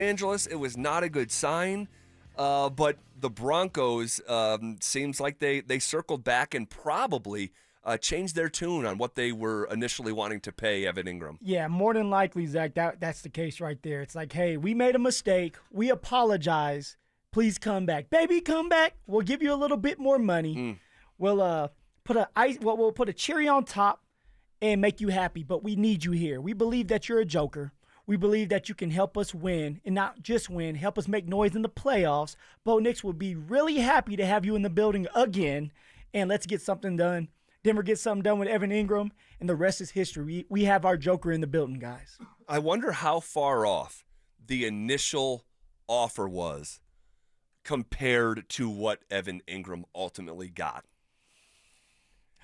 Angeles. It was not a good sign. But the Broncos seems like they circled back and probably changed their tune on what they were initially wanting to pay Evan Engram. Yeah, more than likely, Zach, that's the case right there. It's like, hey, we made a mistake. We apologize. Please come back. Baby, come back. We'll give you a little bit more money. We'll put we'll put a cherry on top and make you happy, but we need you here. We believe that you're a joker. We believe that you can help us win, and not just win, help us make noise in the playoffs. Bo Nix would be really happy to have you in the building again, and let's get something done. Denver gets something done with Evan Engram, and the rest is history. We have our joker in the building, guys. I wonder how far off the initial offer was compared to what Evan Engram ultimately got.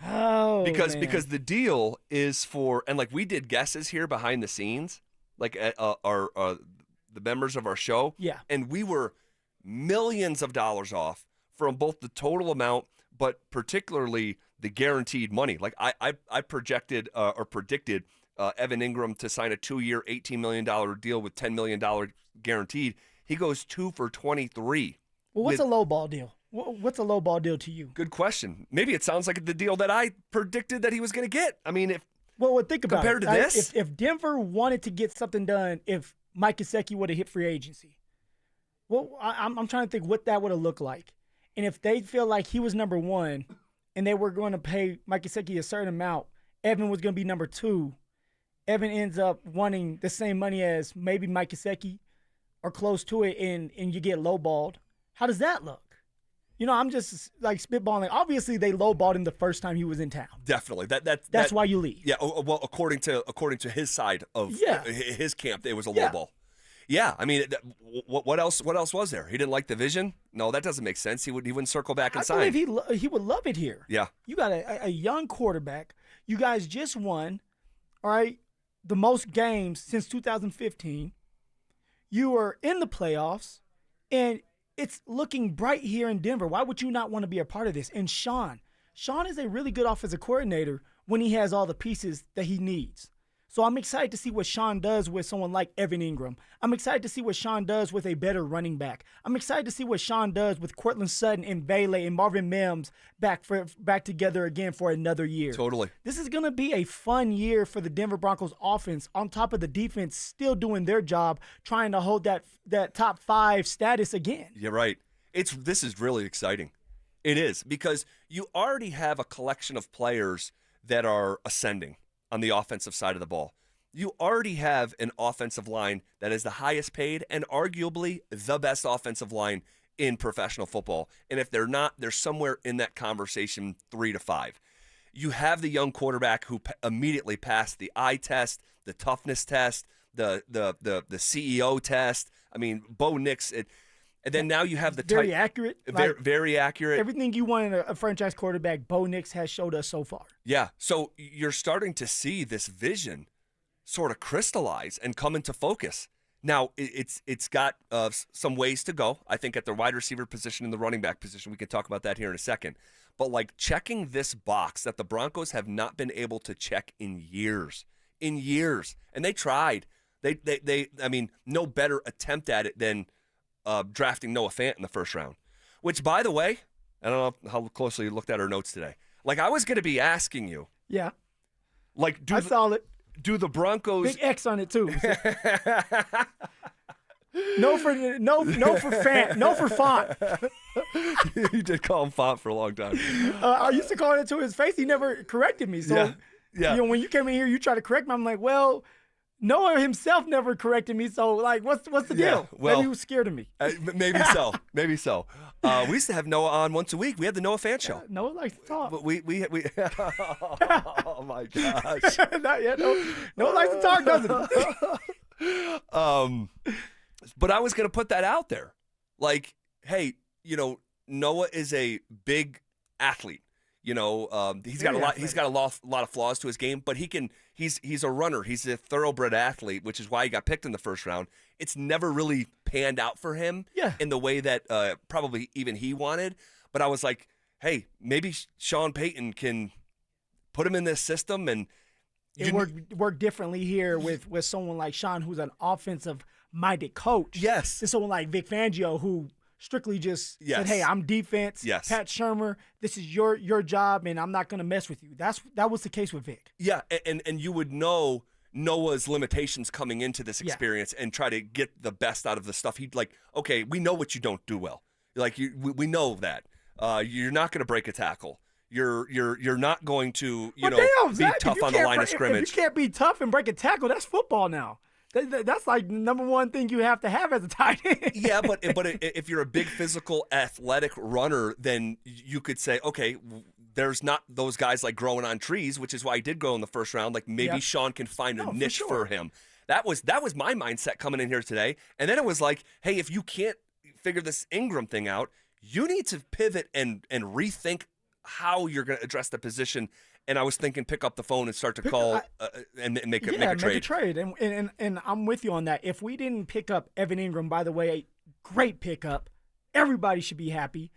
Oh, because the deal is for, and like we did guesses here behind the scenes, like our the members of our show, yeah, and we were millions of dollars off from both the total amount, but particularly the guaranteed money. Like I projected or predicted Evan Engram to sign a 2-year, $18 million deal with $10 million guaranteed. He goes 2 for 23. Well, what's a low ball deal? What's a low ball deal to you? Good question. Maybe it sounds like the deal that I predicted that he was going to get. I mean, think about compared it. to this, if Denver wanted to get something done, if Mike Gesicki would have hit free agency, well, I'm trying to think what that would have looked like. And if they feel like he was number one and they were going to pay Mike Gesicki a certain amount, Evan was going to be number two. Evan ends up wanting the same money as maybe Mike Gesicki or close to it, and you get lowballed. How does that look? You know, I'm just like spitballing. Obviously, they lowballed him the first time he was in town. Definitely. That's why you leave. Yeah. Well, according to his side of his camp, it was a lowball. Yeah. I mean, what else was there? He didn't like the vision. No, that doesn't make sense. He wouldn't circle back and sign. I believe he would love it here. Yeah. You got a young quarterback. You guys just won, all right, the most games since 2015. You are in the playoffs, and it's looking bright here in Denver. Why would you not want to be a part of this? And Sean is a really good offensive coordinator when he has all the pieces that he needs. So I'm excited to see what Sean does with someone like Evan Engram. I'm excited to see what Sean does with a better running back. I'm excited to see what Sean does with Cortland Sutton and Bailey and Marvin Mims back together again for another year. Totally. This is going to be a fun year for the Denver Broncos offense, on top of the defense still doing their job, trying to hold that top 5 status again. You're right. This is really exciting. It is, because you already have a collection of players that are ascending on the offensive side of the ball. You already have an offensive line that is the highest paid and arguably the best offensive line in professional football. And if they're not, they're somewhere in that conversation 3 to 5. You have the young quarterback who immediately passed the eye test, the toughness test, the CEO test. I mean, Bo Nix. And then now you have the very accurate. Very accurate. Everything you want in a franchise quarterback, Bo Nix has showed us so far. Yeah. So you're starting to see this vision sort of crystallize and come into focus. Now, it's got some ways to go, I think, at the wide receiver position and the running back position. We can talk about that here in a second. But, like, checking this box that the Broncos have not been able to check in years. And they tried. I mean, no better attempt at it than drafting Noah Fant in the first round, which, by the way, I don't know how closely you looked at our notes today. Like, I was going to be asking you. Yeah. Like, I saw it. Do the Broncos big X on it too? No for Fant. No for Font. You did call him Font for a long time. I used to call it to his face. He never corrected me. So yeah. You know, when you came in here, you try to correct me. I'm like, well, Noah himself never corrected me, so like, what's the deal? Well, maybe he was scared of me. Maybe so. We used to have Noah on once a week. We had the Noah Fant show. Noah likes to talk. But we oh my gosh. Not yet. Noah likes to talk, doesn't he? But I was going to put that out there. Like, hey, you know, Noah is a big athlete. You know, he's got a lot of flaws to his game, but he's a runner. He's a thoroughbred athlete, which is why he got picked in the first round. It's never really panned out for him in the way that probably even he wanted. But I was like, hey, maybe Sean Payton can put him in this system and work differently here with someone like Sean, who's an offensive minded coach. Yes. Than someone like Vic Fangio who strictly just Yes. said, hey, I'm defense. Yes. Pat Shurmur, this is your job, and I'm not going to mess with you. That was the case with Vic. Yeah, and you would know Noah's limitations coming into this experience and try to get the best out of the stuff. He'd like, okay, we know what you don't do well. Like we know that. You're not going to break a tackle. You're not going to Damn, be Zach, tough on the line of scrimmage. If you can't be tough and break a tackle, that's football now. That's like the number one thing you have to have as a tight end. Yeah, but if you're a big physical athletic runner, then you could say, okay, there's not those guys like growing on trees, which is why I did go in the first round. Like maybe Sean can find a niche for him. That was my mindset coming in here today. And then it was like, hey, if you can't figure this Ingram thing out, you need to pivot and rethink how you're going to address the position. And I was thinking, pick up the phone and start to call and make a trade. Make a trade. And I'm with you on that. If we didn't pick up Evan Engram, by the way, great pickup. Everybody should be happy.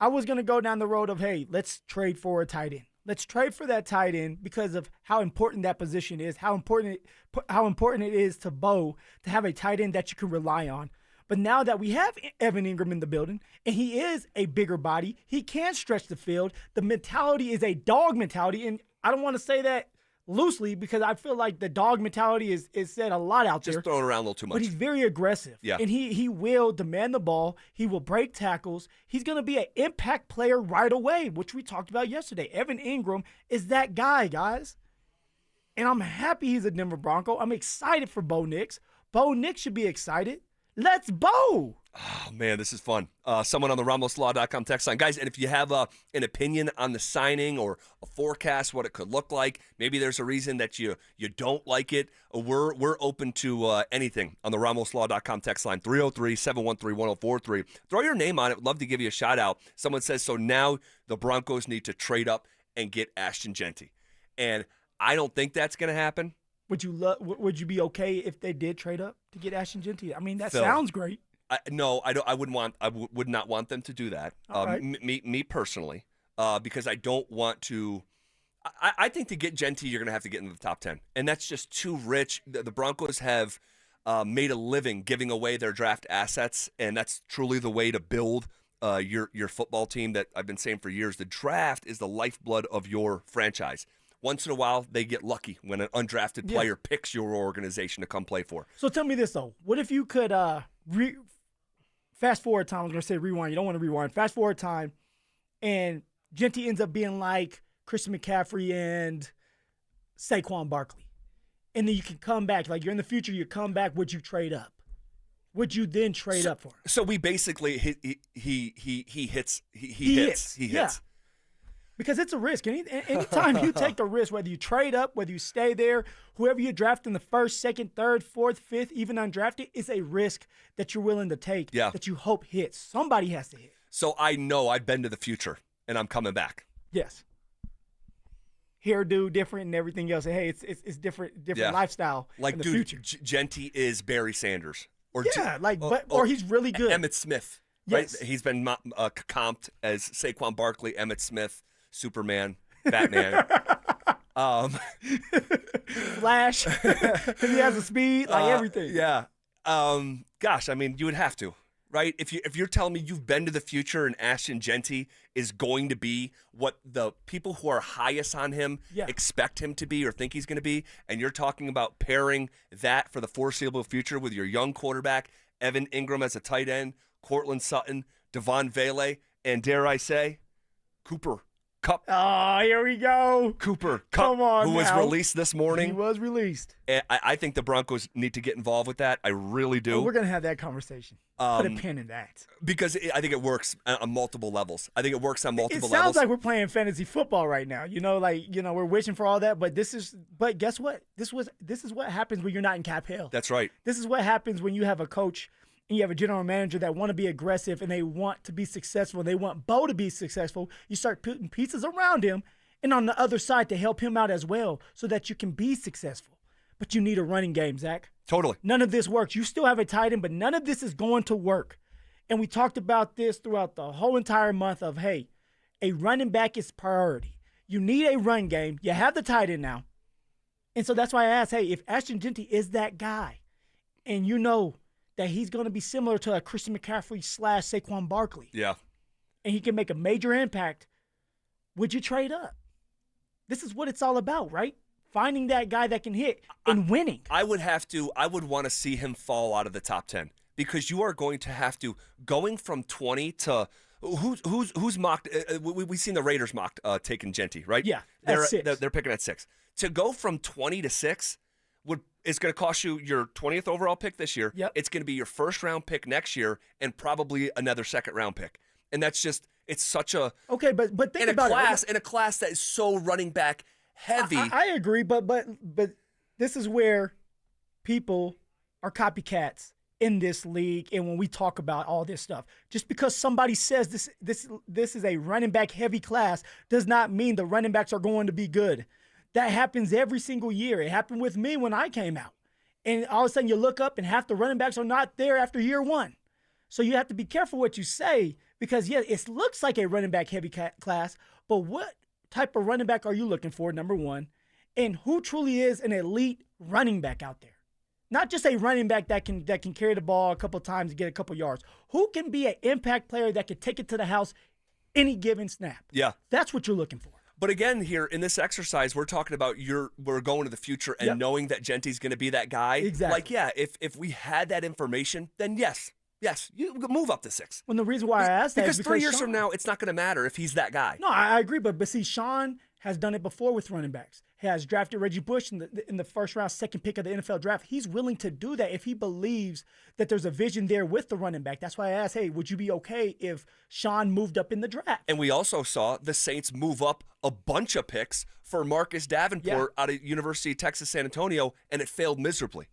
I was going to go down the road of, hey, let's trade for a tight end. Let's trade for that tight end because of how important that position is, how important it is to Bo to have a tight end that you can rely on. But now that we have Evan Engram in the building, and he is a bigger body, he can stretch the field. The mentality is a dog mentality, and I don't want to say that loosely because I feel like the dog mentality is said a lot out there. Just throwing around a little too much. But he's very aggressive. Yeah. And he will demand the ball. He will break tackles. He's going to be an impact player right away, which we talked about yesterday. Evan Engram is that guy, guys. And I'm happy he's a Denver Bronco. I'm excited for Bo Nix. Bo Nix should be excited. Let's Bo. Oh, man, this is fun. Someone on the RamosLaw.com text line. Guys, and if you have an opinion on the signing or a forecast, what it could look like, maybe there's a reason that you don't like it, we're open to anything on the RamosLaw.com text line, 303-713-1043. Throw your name on it. Would love to give you a shout-out. Someone says, so now the Broncos need to trade up and get Ashton Jeanty. And I don't think that's going to happen. Would you be okay if they did trade up to get Ashton Jeanty? I mean, that Phil, sounds great. No, I don't. I would not want them to do that. Right. Me personally, because I don't want to. I think to get Jeanty, you're going to have to get into the top 10, and that's just too rich. The Broncos have made a living giving away their draft assets, and that's truly the way to build your football team. That I've been saying for years. The draft is the lifeblood of your franchise. Once in a while, they get lucky when an undrafted player picks your organization to come play for. So tell me this, though. What if you could fast forward time? I was going to say rewind. You don't want to rewind. Fast forward time, and Jeanty ends up being like Christian McCaffrey and Saquon Barkley. And then you can come back. Like, you're in the future, you come back. Would you trade up? Would you then trade up for him? So we basically, he hits. Yeah. Because it's a risk. Anytime you take a risk, whether you trade up, whether you stay there, whoever you draft in the first, second, third, fourth, fifth, even undrafted, it's a risk that you're willing to take, that you hope hits. Somebody has to hit. So I know I've been to the future, and I'm coming back. Yes. Hairdo different and everything else. Hey, it's different lifestyle like, in the dude, future. Jeanty is Barry Sanders. Or he's really good. Emmitt Smith. Yes. Right? He's been comped as Saquon Barkley, Emmitt Smith, Superman, Batman. Flash. He has a speed, like everything. Yeah. Gosh, I mean, you would have to, right? If you're telling me you've been to the future and Ashton Jeanty is going to be what the people who are highest on him expect him to be or think he's going to be, and you're talking about pairing that for the foreseeable future with your young quarterback, Evan Engram as a tight end, Cortland Sutton, Devon Vele, and dare I say, Cooper Kupp. Oh, here we go. Cooper Kupp, Come on, who was released this morning. He was released. And I think the Broncos need to get involved with that. I really do. We're going to have that conversation. Put a pin in that. Because I think it works on multiple levels. I think it works on multiple levels. It sounds like we're playing fantasy football right now. We're wishing for all that, but guess what? This is what happens when you're not in cap hell. That's right. This is what happens when you have a coach and you have a general manager that want to be aggressive and they want to be successful and they want Bo to be successful. You start putting pieces around him and on the other side to help him out as well so that you can be successful. But you need a running game, Zach. Totally. None of this works. You still have a tight end, but none of this is going to work. And we talked about this throughout the whole entire month of, hey, a running back is priority. You need a run game. You have the tight end now. And so that's why I asked, hey, if Ashton Jeanty is that guy, and you know that he's going to be similar to a Christian McCaffrey / Saquon Barkley, Yeah. and he can make a major impact, would you trade up? This is what it's all about, right? Finding that guy that can hit and winning. I would want to see him fall out of the top 10 because you are going to have to, going from 20 to who's mocked. We've seen the Raiders mocked taking Genty, right? Yeah, at 6. They're picking at 6. To go from 20 to 6 it's going to cost you your 20th overall pick this year. Yep. It's going to be your first round pick next year and probably another second round pick. And that's just, it's such a okay, but think in a about class it. in a class that is so running back heavy. I agree, but this is where people are copycats in this league, and when we talk about all this stuff, just because somebody says this is a running back heavy class does not mean the running backs are going to be good. That happens every single year. It happened with me when I came out, and all of a sudden you look up and half the running backs are not there after year 1. So you have to be careful what you say because yeah, it looks like a running back heavy class, but what type of running back are you looking for? Number one, and who truly is an elite running back out there? Not just a running back that can carry the ball a couple times and get a couple yards. Who can be an impact player that can take it to the house any given snap? Yeah. That's what you're looking for. But again, here in this exercise, we're talking about we're going to the future and knowing that Genty's going to be that guy. Exactly. Like, yeah, if we had that information, then yes, you move up to 6. Well, the reason why I asked that because is 3 years Sean, from now, it's not going to matter if he's that guy. No, I agree, but see, Sean has done it before with running backs. He has drafted Reggie Bush in the first round, second pick of the NFL draft. He's willing to do that if he believes that there's a vision there with the running back. That's why I asked, hey, would you be okay if Sean moved up in the draft? And we also saw the Saints move up a bunch of picks for Marcus Davenport out of University of Texas San Antonio, and it failed miserably.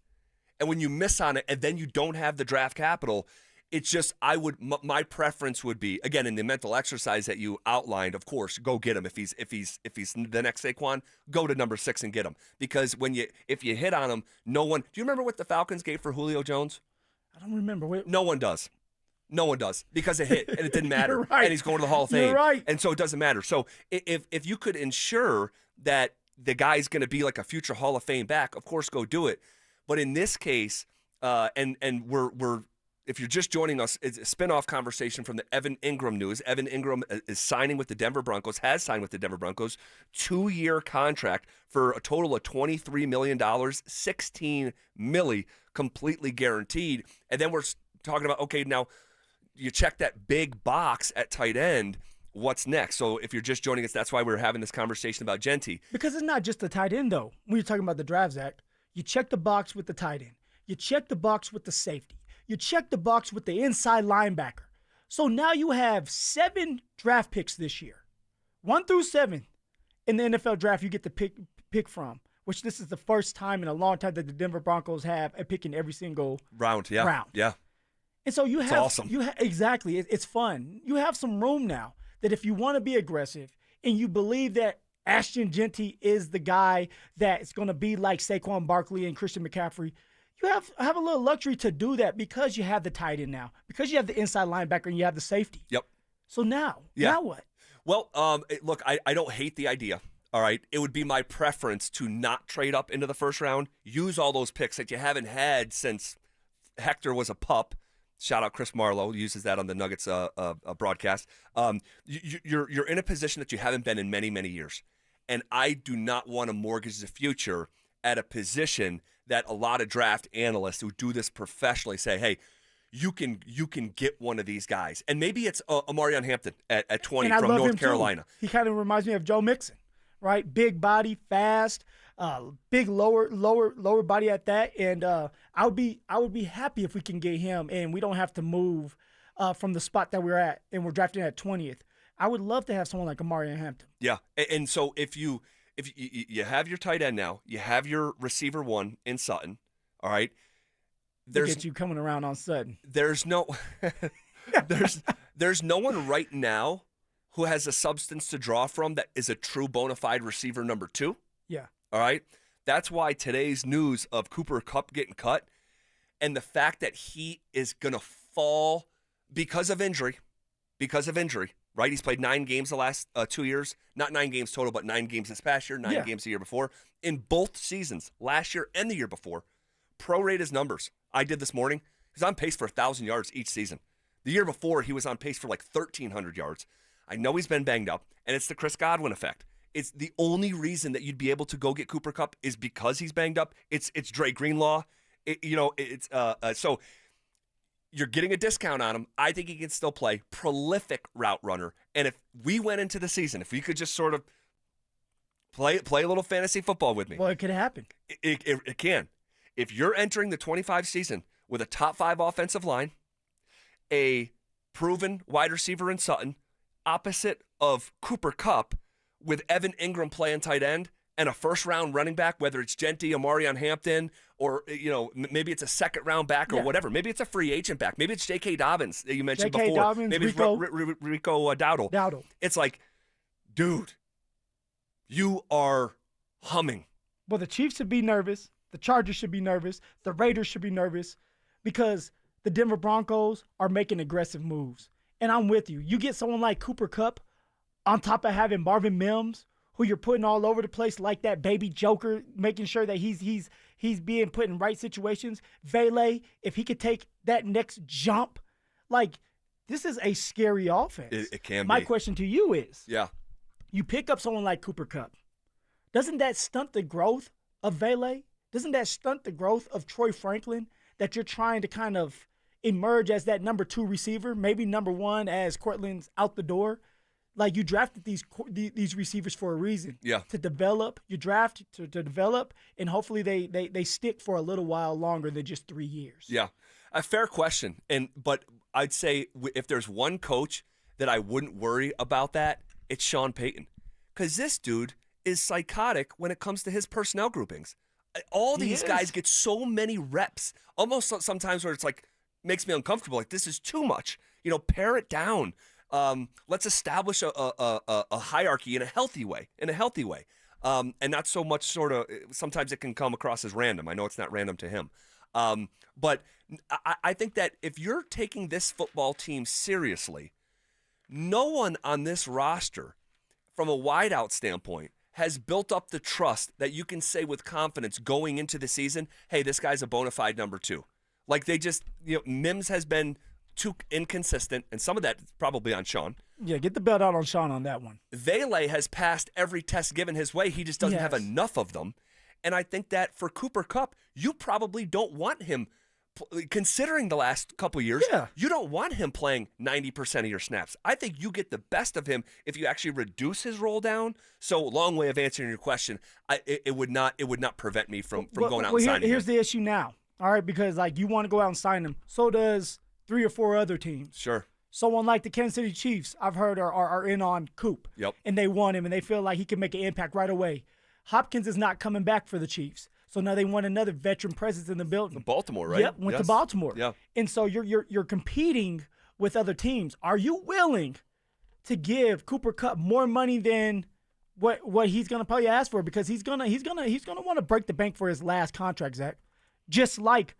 And when you miss on it and then you don't have the draft capital, it's just my preference would be, again, in the mental exercise that you outlined, of course, go get him. If he's the next Saquon, go to number 6 and get him. Because if you hit on him, no one. Do you remember what the Falcons gave for Julio Jones? I don't remember. No one does. No one does because it hit and it didn't matter. You're right. And he's going to the Hall of Fame. You're right. And so it doesn't matter. So if you could ensure that the guy's going to be like a future Hall of Fame back, of course, go do it. But in this case, and we're if you're just joining us, it's a spinoff conversation from the Evan Engram news. Evan Engram is signing with the Denver Broncos, has signed with the Denver Broncos, 2-year contract for a total of $23 million, $16 million completely guaranteed. And then we're talking about, okay, now you check that big box at tight end. What's next? So if you're just joining us, that's why we're having this conversation about Genty. Because it's not just the tight end, though. When you're talking about the draft, Zach, you check the box with the tight end. You check the box with the safety. You check the box with the inside linebacker. So now you have 7 draft picks this year. 1 through 7 in the NFL draft you get to pick from, which this is the first time in a long time that the Denver Broncos have a pick in every single round. Yeah. And so you have, it's awesome. Exactly. It's fun. You have some room now that if you want to be aggressive and you believe that Ashton Genty is the guy that is going to be like Saquon Barkley and Christian McCaffrey, you have a little luxury to do that because you have the tight end now, because you have the inside linebacker and you have the safety. Yep. So now what? Well, look, I don't hate the idea. All right. It would be my preference to not trade up into the first round, use all those picks that you haven't had since Hector was a pup. Shout out Chris Marlowe, uses that on the Nuggets broadcast. You're in a position that you haven't been in many, many years. And I do not want to mortgage the future at a position that a lot of draft analysts who do this professionally say, hey, you can get one of these guys. And maybe it's Amarion Hampton at 20 from North Carolina. He kind of reminds me of Joe Mixon, right? Big body, fast, big lower body at that. And I would be happy if we can get him and we don't have to move from the spot that we're at and we're drafting at 20th. I would love to have someone like Amarion Hampton. Yeah. And so if you have your tight end now, you have your receiver 1 in Sutton, all right? Look at you coming around on Sutton. There's no there's no one right now who has a substance to draw from that is a true bona fide receiver number 2. Yeah. All right? That's why today's news of Cooper Kupp getting cut and the fact that he is going to fall because of injury, right? He's played 9 games the last 2 years. Not 9 games total, but 9 games this past year, 9 games the year before. In both seasons, last year and the year before, prorate his numbers I did this morning, he's on pace for 1,000 yards each season. The year before, he was on pace for like 1,300 yards. I know he's been banged up, and it's the Chris Godwin effect. It's the only reason that you'd be able to go get Cooper Kupp is because he's banged up. It's Dre Greenlaw. So you're getting a discount on him. I think he can still play. Prolific route runner. And if we went into the season, if we could just sort of play a little fantasy football with me. Well, it could happen. It can. If you're entering the 25 season with a top 5 offensive line, a proven wide receiver in Sutton, opposite of Cooper Kupp, with Evan Engram playing tight end, and a first-round running back, whether it's Genty, Omarion Hampton, or maybe it's a second-round back or whatever. Maybe it's a free agent back. Maybe it's J.K. Dobbins that you mentioned before. Dobbins, maybe Rico. it's Rico Dowdle. Dowdle. It's like, dude, you are humming. Well, the Chiefs should be nervous. The Chargers should be nervous. The Raiders should be nervous because the Denver Broncos are making aggressive moves. And I'm with you. You get someone like Cooper Kupp on top of having Marvin Mims, who you're putting all over the place like that baby joker, making sure that he's being put in right situations. Vele, if he could take that next jump, like, this is a scary offense. It can be. My question to you is, yeah, you pick up someone like Cooper Kupp. Doesn't that stunt the growth of Vele? Doesn't that stunt the growth of Troy Franklin, that you're trying to kind of emerge as that number 2 receiver, maybe number 1 as Cortland's out the door? Like, you drafted these receivers for a reason. Yeah. To develop. You draft to develop, and hopefully they stick for a little while longer than just 3 years. Yeah. A fair question. But I'd say if there's one coach that I wouldn't worry about that, it's Sean Payton. Because this dude is psychotic when it comes to his personnel groupings. All these guys get so many reps, almost sometimes where it's like, makes me uncomfortable. Like, this is too much. Pare it down. Let's establish a hierarchy in a healthy way, and not so much sort of. Sometimes it can come across as random. I know it's not random to him, but I think that if you're taking this football team seriously, no one on this roster, from a wideout standpoint, has built up the trust that you can say with confidence going into the season, hey, this guy's a bona fide number 2. Like, they just, Mims has been too inconsistent, and some of that is probably on Sean. Yeah, get the belt out on Sean on that one. Vele has passed every test given his way. He just doesn't have enough of them. And I think that for Cooper Kupp, you probably don't want him, considering the last couple years, you don't want him playing 90% of your snaps. I think you get the best of him if you actually reduce his roll down. So, long way of answering your question. It would not prevent me from going out and signing him. Here's the issue now, all right, because you want to go out and sign him. So does 3 or 4 other teams. Sure. Someone like the Kansas City Chiefs, I've heard, are in on Coop. Yep. And they want him, and they feel like he can make an impact right away. Hopkins is not coming back for the Chiefs. So now they want another veteran presence in the building. Baltimore, right? Yep, went to Baltimore. Yeah. And so you're competing with other teams. Are you willing to give Cooper Kupp more money than what he's gonna probably ask for? Because he's gonna want to break the bank for his last contract, Zach. Just like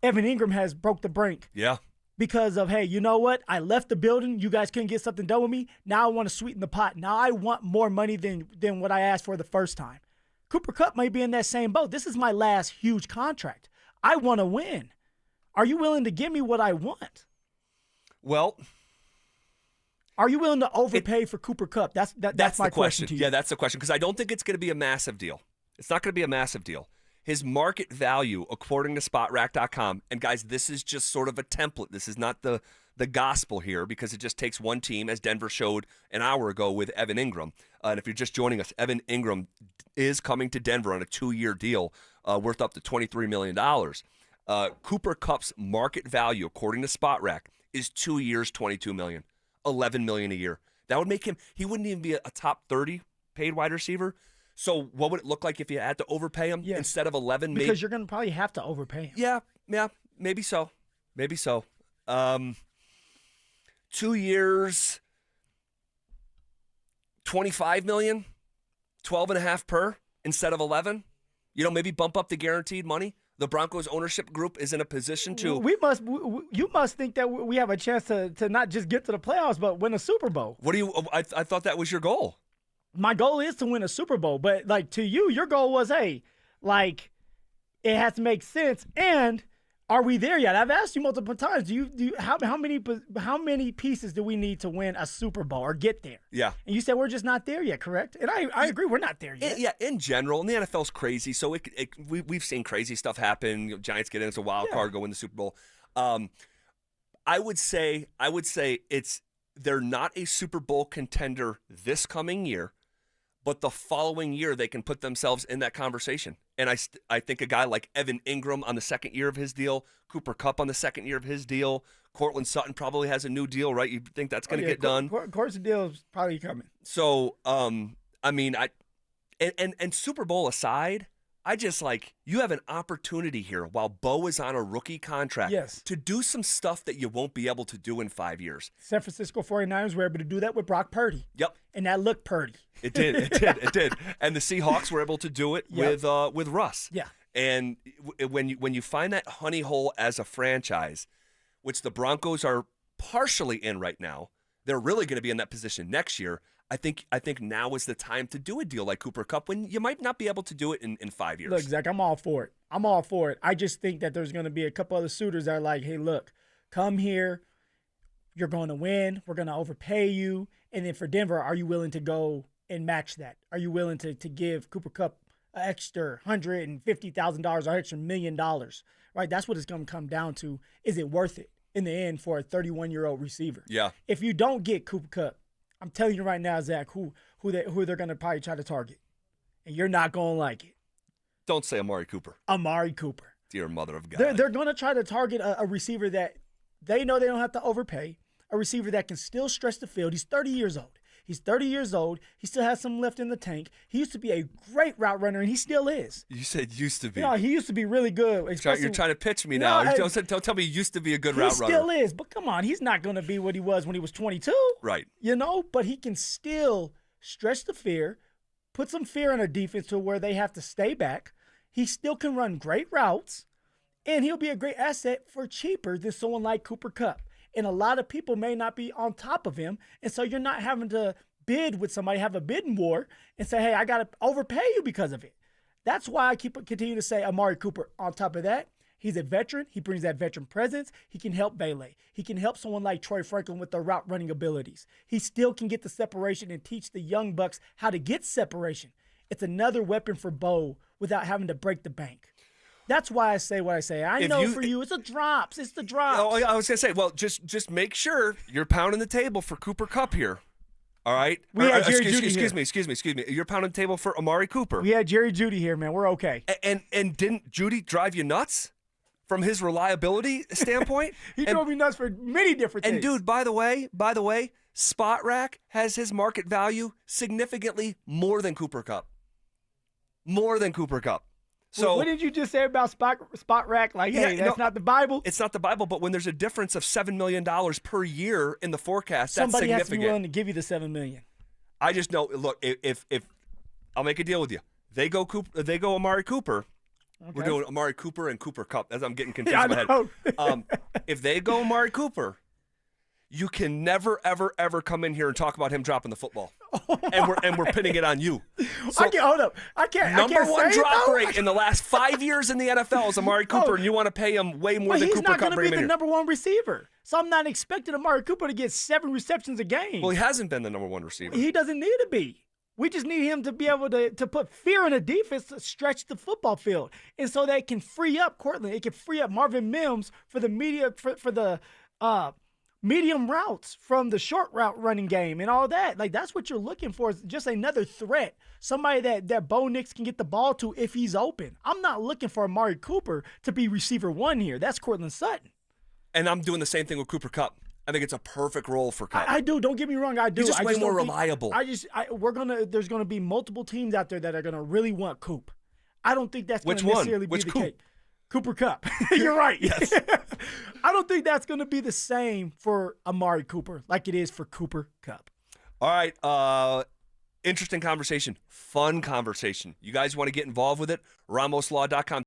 Evan Engram has broke the bank. Yeah. Because of, hey, you know what? I left the building. You guys couldn't get something done with me. Now I want to sweeten the pot. Now I want more money than what I asked for the first time. Cooper Kupp may be in that same boat. This is my last huge contract. I want to win. Are you willing to give me what I want? Well, are you willing to overpay for Cooper Kupp? That's my question to you. Yeah, that's the question, because I don't think it's going to be a massive deal. It's not going to be a massive deal. His market value, according to SpotRack.com, and guys, this is just sort of a template. This is not the gospel here, because it just takes one team, as Denver showed an hour ago with Evan Engram. And if you're just joining us, Evan Engram is coming to Denver on a 2-year deal worth up to $23 million. Cooper Kupp's market value, according to SpotRack, is 2 years, $22 million, $11 million a year. That would make him, he wouldn't even be a top 30 paid wide receiver. So what would it look like if you had to overpay him instead of 11? Because you're going to probably have to overpay him. Yeah, maybe so. 2 years, $25 million, 12.5 per instead of 11. Maybe bump up the guaranteed money. The Broncos ownership group is in a position to. You must think that we have a chance to not just get to the playoffs, but win a Super Bowl. What do you? I thought that was your goal. My goal is to win a Super Bowl, but to you, your goal was, hey, it has to make sense, and Are we there yet? I've asked you multiple times. How many pieces do we need to win a Super Bowl or get there? Yeah. And you said we're just not there yet, correct? And I agree, we're not there yet. Yeah, in general, and the NFL's crazy, so we've seen crazy stuff happen. Giants get in as a wild card, go win the Super Bowl. I would say they're not a Super Bowl contender this coming year, but the following year they can put themselves in that conversation. And I think a guy like Evan Ingram on the second year of his deal, Cooper Kupp on the second year of his deal, Cortland Sutton probably has a new deal, right? You think that's going to get done? Of course, the deal is probably coming. So, I mean, and Super Bowl aside, I just you have an opportunity here while Bo is on a rookie contract to do some stuff that you won't be able to do in 5 years. San Francisco 49ers were able to do that with Brock Purdy. Yep. And that looked Purdy. It did. It did. And the Seahawks were able to do it with Russ. Yeah. And when you find that honey hole as a franchise, which the Broncos are partially in right now, they're really going to be in that position next year. I think now is the time to do a deal like Cooper Kupp when you might not be able to do it in 5 years. Look, Zach, I'm all for it. I just think that there's going to be a couple other suitors that are like, hey, look, come here. You're going to win. We're going to overpay you. And then for Denver, are you willing to go and match that? Are you willing to give Cooper Kupp an extra $150,000 or extra $1 million? Right? That's what it's going to come down to. Is it worth it in the end for a 31-year-old receiver? Yeah. If you don't get Cooper Kupp, I'm telling you right now, Zach, who they're going to probably try to target. And you're not going to like it. Don't say Amari Cooper. Amari Cooper. Dear mother of God. They're going to try to target a receiver that they know they don't have to overpay, a receiver that can still stretch the field. He's 30 years old. He still has some left in the tank. He used to be a great route runner, and he still is. You said used to be. No, he used to be really good. You're trying to pitch me now. Don't tell me he used to be a good route runner. He still is, but come on. He's not going to be what he was when he was 22. Right. But he can still stretch the fear, put some fear in a defense to where they have to stay back. He still can run great routes, and he'll be a great asset for cheaper than someone like Cooper Kupp. And a lot of people may not be on top of him, and so you're not having to bid with somebody, have a bidding war, and say, hey, I got to overpay you because of it. That's why I continue to say Amari Cooper. On top of that, he's a veteran. He brings that veteran presence. He can help Bailey. He can help someone like Troy Franklin with their route running abilities. He still can get the separation and teach the young bucks how to get separation. It's another weapon for Bo without having to break the bank. That's why I say what I say. I know for you, it's the drops. It's the drops. Oh, I was going to say, well, just make sure you're pounding the table for Cooper Kupp here. All right? Excuse me. You're pounding the table for Amari Cooper. We had Jerry Jeudy here, man. We're okay. And didn't Jeudy drive you nuts from his reliability standpoint? He drove me nuts for many different things. And, dude, by the way, Spot Rack has his market value significantly more than Cooper Kupp. More than Cooper Kupp. So what did you just say about Spot Rack? Like, hey, that's not the Bible? It's not the Bible, but when there's a difference of $7 million per year in the forecast, that's somebody significant. has to be willing to give you the $7 million. I just know, look, if I'll make a deal with you. They go Amari Cooper. Okay. We're doing Amari Cooper and Cooper Kupp. As I'm getting confused in my head. If they go Amari Cooper, you can never, ever, ever come in here and talk about him dropping the football. And we're pinning it on you. So, hold up. I can't. Number one drop rate in the last 5 years in the NFL is Amari Cooper, and you want to pay him way more than Cooper Kupp. He's not going to be the number one receiver. So I'm not expecting Amari Cooper to get 7 receptions a game. Well, he hasn't been the number one receiver. He doesn't need to be. We just need him to be able to put fear in a defense to stretch the football field. And so that can free up Cortland. It can free up Marvin Mims for the medium routes from the short route running game and all that. Like, that's what you're looking for, is just another threat. Somebody that Bo Nix can get the ball to if he's open. I'm not looking for Amari Cooper to be receiver 1 here. That's Cortland Sutton. And I'm doing the same thing with Cooper Kupp. I think it's a perfect role for Kupp. I do. Don't get me wrong. I do. He's just way more reliable. There's gonna be multiple teams out there that are gonna really want Coop. I don't think that's gonna necessarily be the case. Cooper Kupp. You're right. Yes. I don't think that's going to be the same for Amari Cooper like it is for Cooper Kupp. All right. Interesting conversation. Fun conversation. You guys want to get involved with it? RamosLaw.com.